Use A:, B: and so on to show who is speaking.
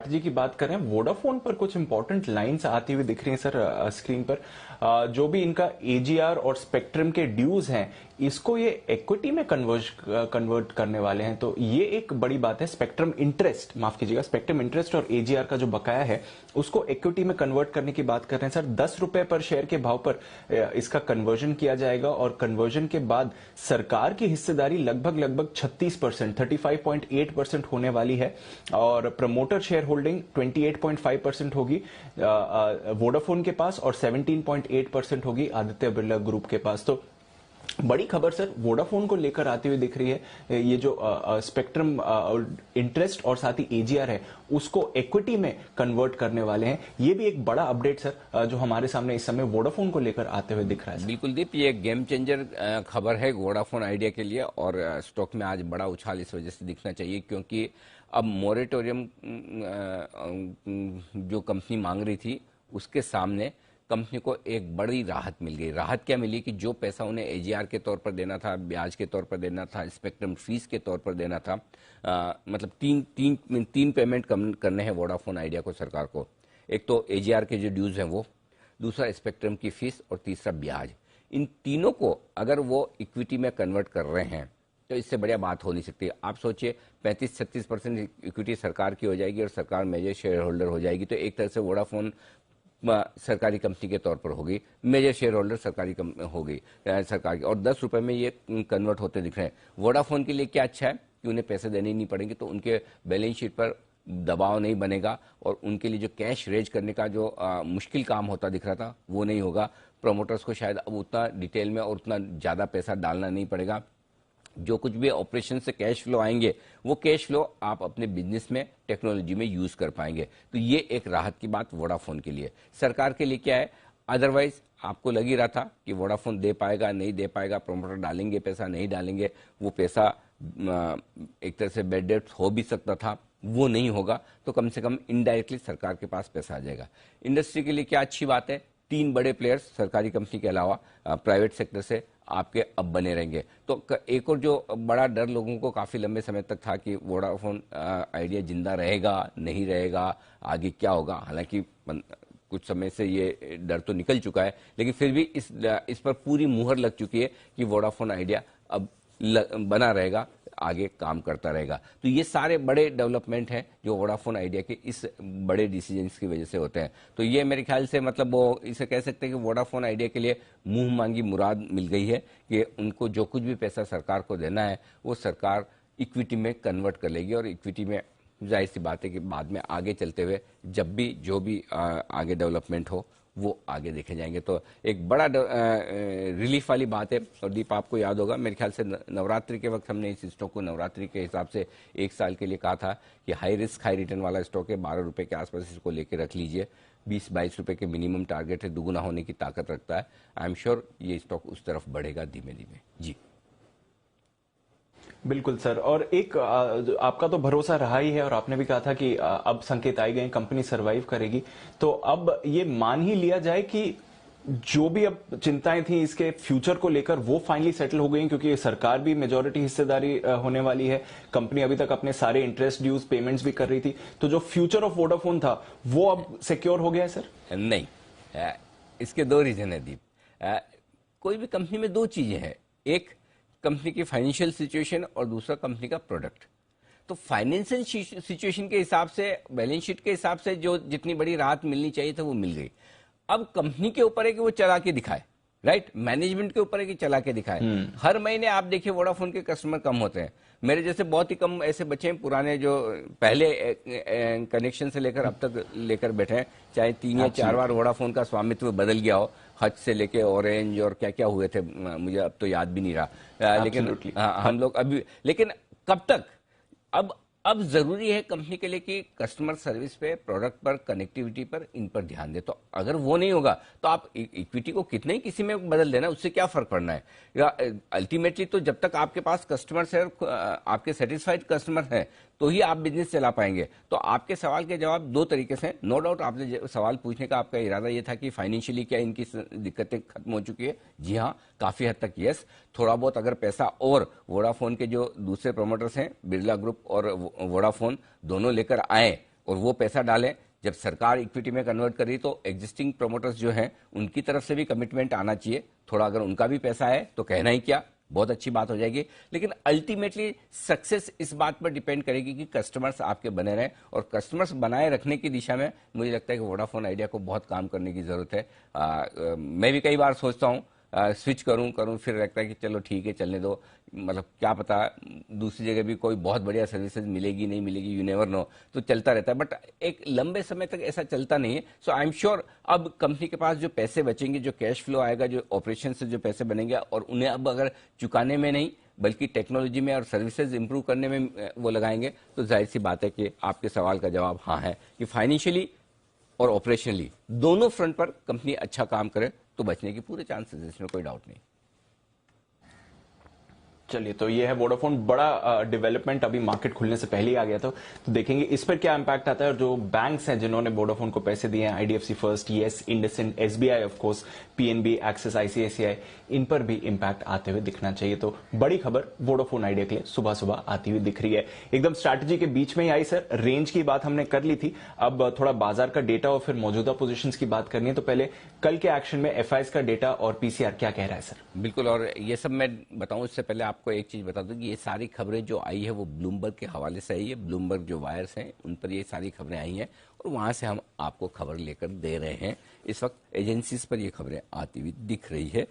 A: जी की बात करें, वोडाफोन पर कुछ इंपॉर्टेंट लाइंस आती हुई दिख रही हैं सर स्क्रीन पर। जो भी इनका एजीआर और स्पेक्ट्रम के ड्यूज हैं, इसको ये इक्विटी में कन्वर्ट करने वाले हैं। तो ये एक बड़ी बात है। स्पेक्ट्रम इंटरेस्ट, माफ कीजिएगा, स्पेक्ट्रम इंटरेस्ट और एजीआर का जो बकाया है उसको इक्विटी में कन्वर्ट करने की बात कर रहे हैं सर। 10 रुपए पर शेयर के भाव पर इसका कन्वर्जन किया जाएगा और कन्वर्जन के बाद सरकार की हिस्सेदारी लगभग 36%, 35.8% होने वाली है और प्रमोटर शेयर होल्डिंग 28.5% होगी वोडाफोन के पास और 17.8% होगी आदित्य बिरला ग्रुप के पास। तो बड़ी खबर सर वोडाफोन को लेकर आती हुई दिख रही है। ये जो स्पेक्ट्रम इंटरेस्ट और साथ ही एजीआर है उसको इक्विटी में कन्वर्ट करने वाले हैं। ये भी एक बड़ा अपडेट सर जो हमारे सामने इस समय वोडाफोन को लेकर आते हुए दिख रहा है।
B: बिल्कुल दीप, ये गेम चेंजर खबर है वोडाफोन आइडिया के लिए और स्टॉक में आज बड़ा उछाल इस वजह से दिखना चाहिए क्योंकि अब मोरेटोरियम जो कंपनी मांग रही थी उसके सामने कंपनी को एक बड़ी राहत मिल गई। राहत क्या मिली कि जो पैसा उन्हें एजीआर के तौर पर देना था, ब्याज के तौर पर देना था, स्पेक्ट्रम फीस के तौर पर देना था, मतलब तीन पेमेंट करने हैं वोडाफोन आइडिया को, सरकार को। एक तो एजीआर के जो ड्यूज हैं वो, दूसरा स्पेक्ट्रम की फीस और तीसरा ब्याज। इन तीनों को अगर वो इक्विटी में कन्वर्ट कर रहे हैं तो इससे बढ़िया बात हो नहीं सकती। आप सोचिए 35-36% इक्विटी सरकार की हो जाएगी और सरकार मेजर शेयर होल्डर हो जाएगी, तो एक तरह से वोडाफोन सरकारी कंपनी के तौर पर होगी, मेजर शेयर होल्डर सरकारी होगी सरकार की, और 10 रुपए में ये कन्वर्ट होते दिख रहे हैं। वोडाफोन के लिए क्या अच्छा है कि उन्हें पैसे देने ही नहीं पड़ेंगे, तो उनके बैलेंस शीट पर दबाव नहीं बनेगा और उनके लिए जो कैश रेज करने का जो मुश्किल काम होता दिख रहा था वो नहीं होगा। प्रोमोटर्स को शायद अब उतना डिटेल में और उतना ज़्यादा पैसा डालना नहीं पड़ेगा। जो कुछ भी ऑपरेशन से कैश फ्लो आएंगे वो कैश फ्लो आप अपने बिजनेस में, टेक्नोलॉजी में यूज कर पाएंगे। तो ये एक राहत की बात वोडाफोन के लिए। सरकार के लिए क्या है, अदरवाइज आपको लग ही रहा था कि वोडाफोन दे पाएगा नहीं दे पाएगा, प्रोमोटर डालेंगे पैसा नहीं डालेंगे, वो पैसा एक तरह से बेड डेट हो भी सकता था, वो नहीं होगा। तो कम से कम इनडायरेक्टली सरकार के पास पैसा आ जाएगा। इंडस्ट्री के लिए क्या अच्छी बात है, 3 बड़े प्लेयर्स सरकारी कंपनी के अलावा प्राइवेट सेक्टर से आपके अब बने रहेंगे। तो एक और जो बड़ा डर लोगों को काफी लंबे समय तक था कि वोडाफोन आइडिया जिंदा रहेगा नहीं रहेगा, आगे क्या होगा, हालांकि कुछ समय से ये डर तो निकल चुका है, लेकिन फिर भी इस पर पूरी मुहर लग चुकी है कि वोडाफोन आइडिया अब बना रहेगा, आगे काम करता रहेगा। तो ये सारे बड़े डेवलपमेंट हैं जो वोडाफोन आइडिया के इस बड़े डिसीजंस की वजह से होते हैं। तो ये मेरे ख्याल से मतलब वो इसे कह सकते हैं कि वोडाफोन आइडिया के लिए मुंह मांगी मुराद मिल गई है कि उनको जो कुछ भी पैसा सरकार को देना है वो सरकार इक्विटी में कन्वर्ट कर लेगी और इक्विटी में जाहिर सी बात है कि बाद में आगे चलते हुए जब भी जो भी आगे डेवलपमेंट हो वो आगे देखे जाएंगे। तो एक बड़ा रिलीफ वाली बात है। और दीप, आपको याद होगा मेरे ख्याल से नवरात्रि के वक्त हमने इस स्टॉक को नवरात्रि के हिसाब से 1 साल के लिए कहा था कि हाई रिस्क हाई रिटर्न वाला स्टॉक है, 12 रुपए के आसपास इसको लेकर रख लीजिए। 20-22 रुपए के मिनिमम टारगेट है, दुगुना होने की ताकत रखता है। आई एम श्योर ये स्टॉक उस तरफ बढ़ेगा धीमे धीमे। जी
A: बिल्कुल सर। और एक आपका तो भरोसा रहा ही है और आपने भी कहा था कि अब संकेत आए गए, कंपनी सरवाइव करेगी। तो अब ये मान ही लिया जाए कि जो भी अब चिंताएं थी इसके फ्यूचर को लेकर वो फाइनली सेटल हो गई, क्योंकि सरकार भी मेजॉरिटी हिस्सेदारी होने वाली है। कंपनी अभी तक अपने सारे इंटरेस्ट ड्यूज पेमेंट्स भी कर रही थी, तो जो फ्यूचर ऑफ वोडाफोन था वो अब सिक्योर हो गया है सर?
B: नहीं, इसके 2 रीजन है दीप। कोई भी कंपनी में 2 चीजें हैं, एक कंपनी की फाइनेंशियल सिचुएशन और दूसरा कंपनी का प्रोडक्ट। तो फाइनेंशियल सिचुएशन के हिसाब से, बैलेंस शीट के हिसाब से जो जितनी बड़ी राहत मिलनी चाहिए था वो मिल गई। अब कंपनी के ऊपर है कि वो चला के दिखाए, राइट, मैनेजमेंट के ऊपर है कि चला के दिखाए। हर महीने आप देखिए वोडाफोन के कस्टमर कम होते हैं। मेरे जैसे बहुत ही कम ऐसे बच्चे हैं पुराने जो पहले कनेक्शन से लेकर अब तक लेकर बैठे हैं, चाहे 3 या 4 बार वोडाफोन का स्वामित्व बदल गया हो, हज से लेके ऑरेंज और क्या क्या हुए थे मुझे अब तो याद भी नहीं रहा। लेकिन हम लोग अभी, लेकिन कब तक, अब जरूरी है कंपनी के लिए कि कस्टमर सर्विस पे, प्रोडक्ट पर, कनेक्टिविटी पर, इन पर ध्यान दे। तो अगर वो नहीं होगा तो आप इक्विटी को कितने ही किसी में बदल देना, उससे क्या फर्क पड़ना है। या अल्टीमेटली तो जब तक आपके पास कस्टमर्स है, आपके सेटिस्फाइड कस्टमर हैं, तो ही आप बिजनेस चला पाएंगे। तो आपके सवाल के जवाब 2 तरीके से, नो डाउट आपने सवाल पूछने का आपका इरादा ये था कि फाइनेंशियली क्या इनकी दिक्कतें खत्म हो चुकी है। जी हाँ, काफी हद तक यस। थोड़ा बहुत अगर पैसा और वोडाफोन के जो दूसरे प्रोमोटर्स हैं, बिरला ग्रुप और वोडाफोन दोनों लेकर आए और वो पैसा डालें। जब सरकार इक्विटी में कन्वर्ट करी तो एग्जिस्टिंग प्रोमोटर्स जो हैं उनकी तरफ से भी कमिटमेंट आना चाहिए। थोड़ा अगर उनका भी पैसा है तो कहना ही क्या, बहुत अच्छी बात हो जाएगी। लेकिन अल्टीमेटली सक्सेस इस बात पर डिपेंड करेगी कि कस्टमर्स आपके बने रहें, और कस्टमर्स बनाए रखने की दिशा में मुझे लगता है कि वोडाफोन आइडिया को बहुत काम करने की जरूरत है। मैं भी कई बार सोचता हूँ स्विच करूं, फिर लगता है कि चलो ठीक है चलने दो, मतलब क्या पता दूसरी जगह भी कोई बहुत बढ़िया सर्विसेज मिलेगी नहीं मिलेगी, यू नेवर नो, तो चलता रहता है। बट एक लंबे समय तक ऐसा चलता नहीं है। सो आई एम श्योर अब कंपनी के पास जो पैसे बचेंगे, जो कैश फ्लो आएगा, जो ऑपरेशन से जो पैसे बनेंगे, और उन्हें अब अगर चुकाने में नहीं बल्कि टेक्नोलॉजी में और सर्विसेज इंप्रूव करने में वो लगाएंगे, तो जाहिर सी बात है कि आपके सवाल का जवाब हाँ है कि फाइनेंशियली और ऑपरेशनली दोनों फ्रंट पर कंपनी अच्छा काम करे तो बचने के पूरे चांसेस, इसमें कोई डाउट नहीं।
A: चलिए, तो ये है वोडाफोन, बड़ा डेवलपमेंट अभी मार्केट खुलने से पहले ही आ गया था, तो देखेंगे इस पर क्या इंपैक्ट आता है। और जो बैंक्स हैं जिन्होंने वोडाफोन को पैसे दिए हैं, IDFC first, yes, IndusInd, SBI of course, PNB, Axis, ICICI, इन पर भी इंपैक्ट आते हुए दिखना चाहिए। तो बड़ी खबर वोडाफोन आइडिया के लिए सुबह सुबह आती हुई दिख रही है, एकदम स्ट्रैटेजी के बीच में ही आई। सर, रेंज की बात हमने कर ली थी, अब थोड़ा बाजार का डेटा और फिर मौजूदा पोजीशंस की बात करनी है। तो पहले कल के एक्शन में एफआईएस का डेटा और पीसीआर क्या कह रहा है सर?
B: बिल्कुल, और ये सब मैं बताऊं इससे पहले आपको एक चीज बता दूं कि ये सारी खबरें जो आई है वो ब्लूमबर्ग के हवाले से आई है। ब्लूमबर्ग जो वायर्स हैं उन पर ये सारी खबरें आई हैं और वहां से हम आपको खबर लेकर दे रहे हैं। इस वक्त एजेंसीज पर ये खबरें आती हुई दिख रही है